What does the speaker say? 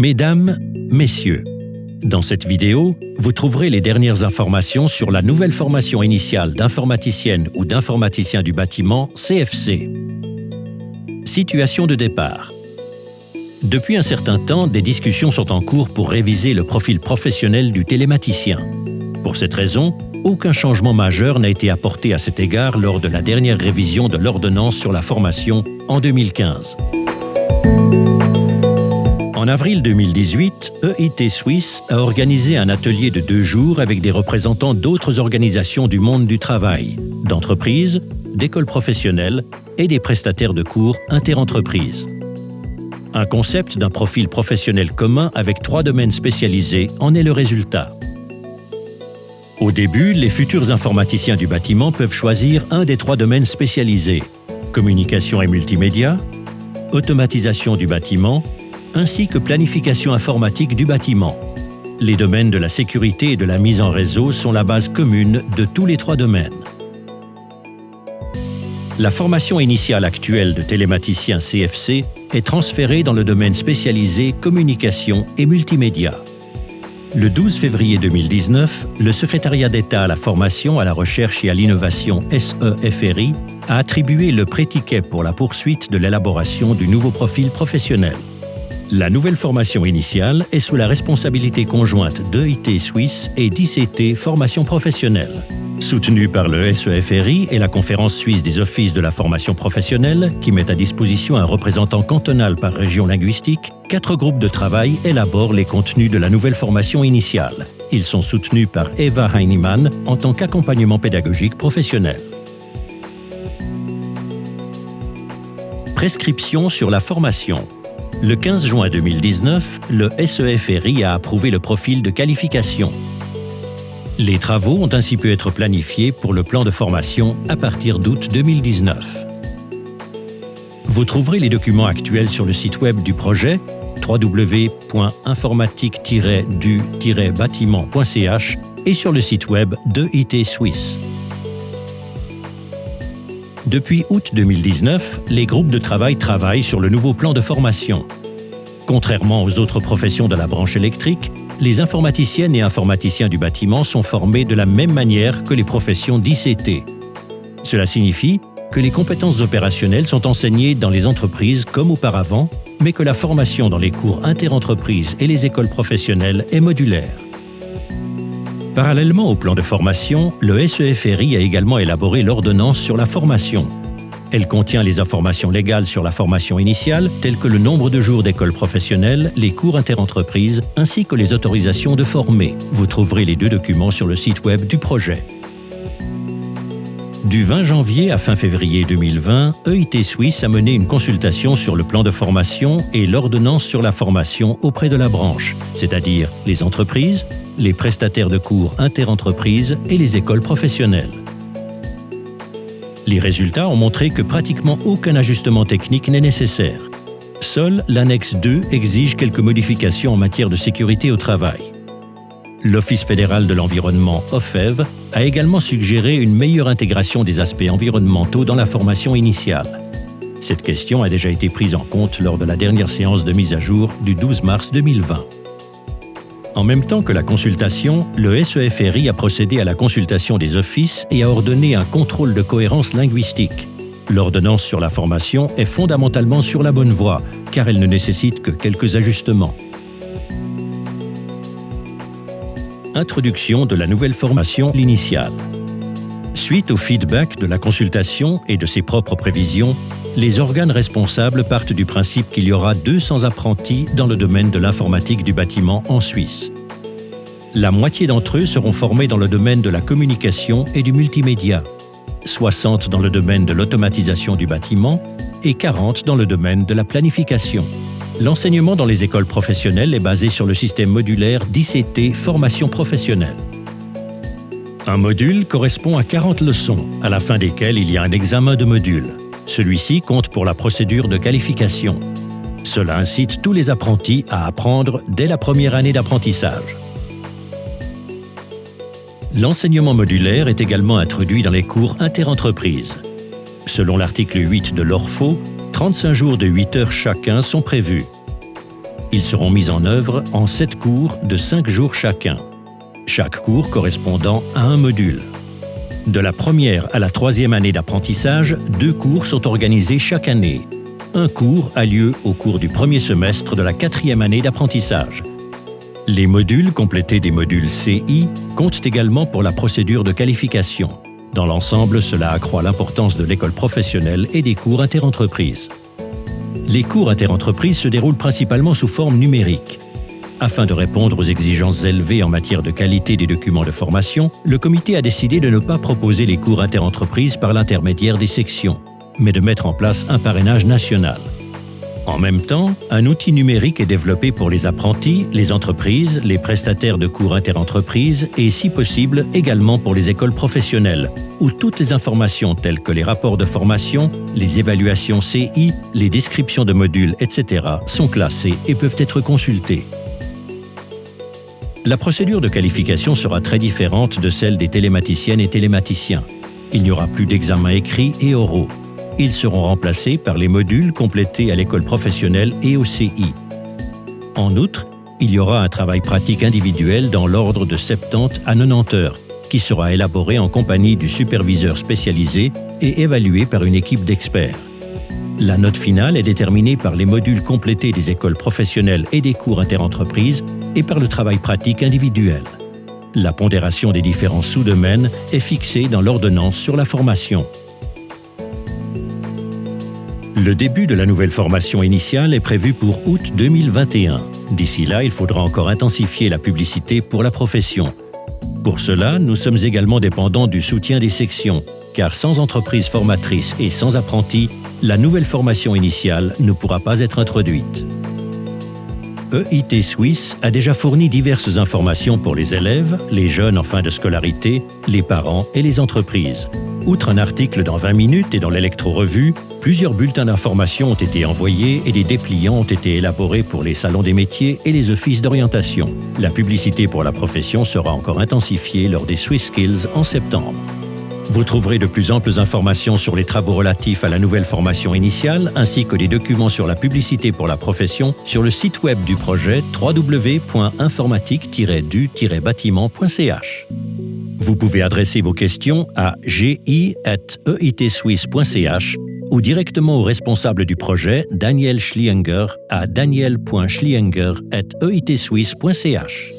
Mesdames, Messieurs, dans cette vidéo, vous trouverez les dernières informations sur la nouvelle formation initiale d'informaticienne ou d'informaticien du bâtiment CFC. Situation de départ. Depuis un certain temps, des discussions sont en cours pour réviser le profil professionnel du télématicien. Pour cette raison, aucun changement majeur n'a été apporté à cet égard lors de la dernière révision de l'ordonnance sur la formation en 2015. En avril 2018, EIT Suisse a organisé un atelier de 2 jours avec des représentants d'autres organisations du monde du travail, d'entreprises, d'écoles professionnelles et des prestataires de cours interentreprises. Un concept d'un profil professionnel commun avec 3 domaines spécialisés en est le résultat. Au début, les futurs informaticiens du bâtiment peuvent choisir un des 3 domaines spécialisés: communication et multimédia, automatisation du bâtiment, ainsi que planification informatique du bâtiment. Les domaines de la sécurité et de la mise en réseau sont la base commune de tous les 3 domaines. La formation initiale actuelle de télématicien CFC est transférée dans le domaine spécialisé communication et multimédia. Le 12 février 2019, le Secrétariat d'État à la formation, à la recherche et à l'innovation SEFRI a attribué le pré-ticket pour la poursuite de l'élaboration du nouveau profil professionnel. La nouvelle formation initiale est sous la responsabilité conjointe d'EIT Suisse et d'ICT Formation Professionnelle. Soutenue par le SEFRI et la Conférence suisse des offices de la formation professionnelle, qui met à disposition un représentant cantonal par région linguistique, 4 groupes de travail élaborent les contenus de la nouvelle formation initiale. Ils sont soutenus par Eva Heinemann en tant qu'accompagnement pédagogique professionnel. Prescription sur la formation. Le 15 juin 2019, le SEFRI a approuvé le profil de qualification. Les travaux ont ainsi pu être planifiés pour le plan de formation à partir d'août 2019. Vous trouverez les documents actuels sur le site web du projet www.informatique-du-bâtiment.ch et sur le site web d'EIT Suisse. Depuis août 2019, les groupes de travail travaillent sur le nouveau plan de formation. Contrairement aux autres professions de la branche électrique, les informaticiennes et informaticiens du bâtiment sont formés de la même manière que les professions d'ICT. Cela signifie que les compétences opérationnelles sont enseignées dans les entreprises comme auparavant, mais que la formation dans les cours interentreprises et les écoles professionnelles est modulaire. Parallèlement au plan de formation, le SEFRI a également élaboré l'ordonnance sur la formation. Elle contient les informations légales sur la formation initiale, telles que le nombre de jours d'école professionnelle, les cours interentreprises, ainsi que les autorisations de former. Vous trouverez les 2 documents sur le site web du projet. Du 20 janvier à fin février 2020, EIT Suisse a mené une consultation sur le plan de formation et l'ordonnance sur la formation auprès de la branche, c'est-à-dire les entreprises, les prestataires de cours interentreprises et les écoles professionnelles. Les résultats ont montré que pratiquement aucun ajustement technique n'est nécessaire. Seule l'annexe 2 exige quelques modifications en matière de sécurité au travail. L'Office fédéral de l'environnement, OFEV, a également suggéré une meilleure intégration des aspects environnementaux dans la formation initiale. Cette question a déjà été prise en compte lors de la dernière séance de mise à jour du 12 mars 2020. En même temps que la consultation, le SEFRI a procédé à la consultation des offices et a ordonné un contrôle de cohérence linguistique. L'ordonnance sur la formation est fondamentalement sur la bonne voie, car elle ne nécessite que quelques ajustements. Introduction de la nouvelle formation initiale. Suite au feedback de la consultation et de ses propres prévisions, les organes responsables partent du principe qu'il y aura 200 apprentis dans le domaine de l'informatique du bâtiment en Suisse. La moitié d'entre eux seront formés dans le domaine de la communication et du multimédia, 60 dans le domaine de l'automatisation du bâtiment et 40 dans le domaine de la planification. L'enseignement dans les écoles professionnelles est basé sur le système modulaire d'ICT Formation Professionnelle. Un module correspond à 40 leçons, à la fin desquelles il y a un examen de module. Celui-ci compte pour la procédure de qualification. Cela incite tous les apprentis à apprendre dès la première année d'apprentissage. L'enseignement modulaire est également introduit dans les cours interentreprises. Selon l'article 8 de l'ORFO, 35 jours de 8 heures chacun sont prévus. Ils seront mis en œuvre en 7 cours de 5 jours chacun, chaque cours correspondant à un module. De la première à la 3e année d'apprentissage, 2 cours sont organisés chaque année. Un cours a lieu au cours du premier semestre de la 4e année d'apprentissage. Les modules complétés des modules CI comptent également pour la procédure de qualification. Dans l'ensemble, cela accroît l'importance de l'école professionnelle et des cours interentreprises. Les cours interentreprises se déroulent principalement sous forme numérique. Afin de répondre aux exigences élevées en matière de qualité des documents de formation, le comité a décidé de ne pas proposer les cours interentreprises par l'intermédiaire des sections, mais de mettre en place un parrainage national. En même temps, un outil numérique est développé pour les apprentis, les entreprises, les prestataires de cours interentreprises et, si possible, également pour les écoles professionnelles, où toutes les informations telles que les rapports de formation, les évaluations CI, les descriptions de modules, etc. sont classées et peuvent être consultées. La procédure de qualification sera très différente de celle des télématiciennes et télématiciens. Il n'y aura plus d'examens écrits et oraux. Ils seront remplacés par les modules complétés à l'école professionnelle et au CI. En outre, il y aura un travail pratique individuel dans l'ordre de 70 à 90 heures, qui sera élaboré en compagnie du superviseur spécialisé et évalué par une équipe d'experts. La note finale est déterminée par les modules complétés des écoles professionnelles et des cours interentreprises et par le travail pratique individuel. La pondération des différents sous-domaines est fixée dans l'ordonnance sur la formation. Le début de la nouvelle formation initiale est prévu pour août 2021. D'ici là, il faudra encore intensifier la publicité pour la profession. Pour cela, nous sommes également dépendants du soutien des sections, car sans entreprise formatrice et sans apprentis, la nouvelle formation initiale ne pourra pas être introduite. EIT Suisse a déjà fourni diverses informations pour les élèves, les jeunes en fin de scolarité, les parents et les entreprises. Outre un article dans 20 minutes et dans l'électro-revue, plusieurs bulletins d'information ont été envoyés et des dépliants ont été élaborés pour les salons des métiers et les offices d'orientation. La publicité pour la profession sera encore intensifiée lors des Swiss Skills en septembre. Vous trouverez de plus amples informations sur les travaux relatifs à la nouvelle formation initiale ainsi que des documents sur la publicité pour la profession sur le site web du projet www.informatique-du-bâtiment.ch. Vous pouvez adresser vos questions à gi@eitsuisse.ch ou directement au responsable du projet, Daniel Schlienger, à daniel.schlienger@eitsuisse.ch.